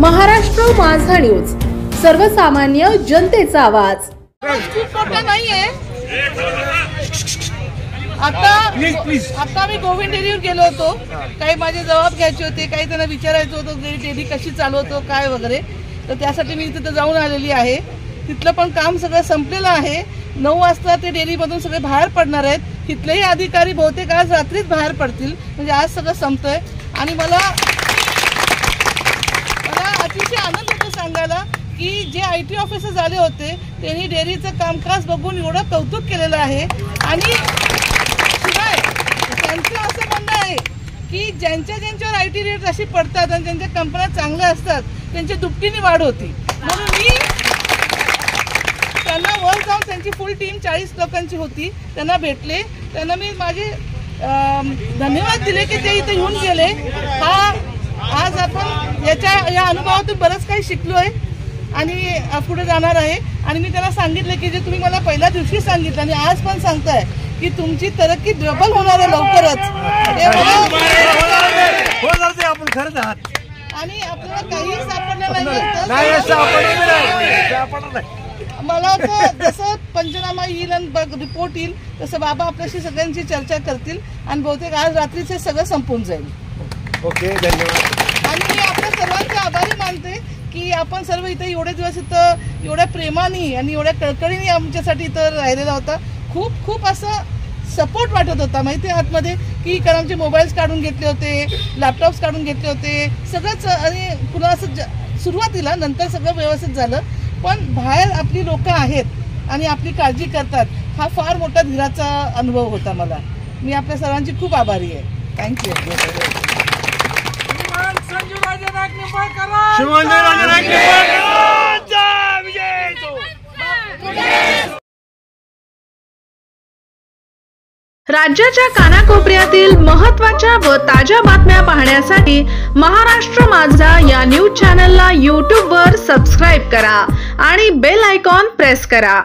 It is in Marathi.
महाराष्ट्र माझा न्यूज, सर्वसामान्य जनतेचा आवाज। खूप मोठं नाहीये। आता मी गोविंद डेअरीवर गेलो होतो, काही माझे जबाब घ्यायचे होते, काही त्यांना विचारायचं होतं डेअरी कशी चालवतो काय वगैरे, तर त्यासाठी मी तिथे जाऊन आलेली आहे। तिथलं पण काम सगळं संपलेलं आहे। 9 वाजता ते डेअरीमधून सगळे बाहेर पडणार आहेत। तिथलेही अधिकारी बहुतेक आज रात्रीच बाहेर पडतील, म्हणजे आज सगळं संपतंय। आणि मला अतिशय आनंद होतो सांगायला की जे IT ऑफिसर आले होते त्यांनी डेअरीचं कामकाज बघून एवढं कौतुक केलेलं आहे। आणि शिवाय त्यांचं असं म्हणणं आहे की ज्यांच्यावर IT रेट अशी पडतात आणि ज्यांच्या कंपन्या चांगल्या असतात त्यांची दुपटीने वाढ होती। म्हणून मी त्यांना वर जाऊन त्यांची फुल टीम 40 लोकांची होती, त्यांना भेटले, त्यांना मी माझे धन्यवाद दिले की ते इथे येऊन गेले। आज आपण या अनुभवातून बरंच काही शिकलोय आणि पुढे जाणार आहे। आणि मी त्यांना सांगितलं की जे तुम्ही मला पहिल्या दिवशी सांगितलं आणि आज पण सांगताय की तुमची तरक्की डबल होणार आहे लवकरच, आपण खरंच आहात आणि आपल्याला काही सापडलं नाही। मला वाटतं जसं पंचनामा येईल आणि रिपोर्ट येईल तसं बाबा आपल्याशी सगळ्यांची चर्चा करतील आणि बहुतेक आज रात्रीचे सगळं संपून जाईल। ओके, धन्यवाद। आणि मी आपल्या सर्वांचे आभारी मानते की आपण सर्व इथे एवढे दिवस इथं एवढ्या प्रेमाने आणि एवढ्या कळकळीने आमच्यासाठी इथं राहिलेला होता। खूप असं सपोर्ट वाटत होता माहिती आहे आतमध्ये की कारण आमचे मोबाईल्स काढून घेतले होते, लॅपटॉप्स काढून घेतले होते सगळंच। आणि पुन्हा असं सुरुवातीला नंतर सगळं व्यवस्थित झालं, पण बाहेर आपली लोक आहेत आणि आपली काळजी करतात, हा फार मोठा धीराचा अनुभव होता मला। मी आपल्या सर्वांची खूप आभारी आहे। थँक्यू। राज्याच्या कानाकोपऱ्यातील महत्त्वाच्या व ताज्या बातम्या पाहण्यासाठी महाराष्ट्र माझा या न्यूज चॅनलला YouTube वर सबस्क्राईब करा आणि बेल आयकॉन प्रेस करा।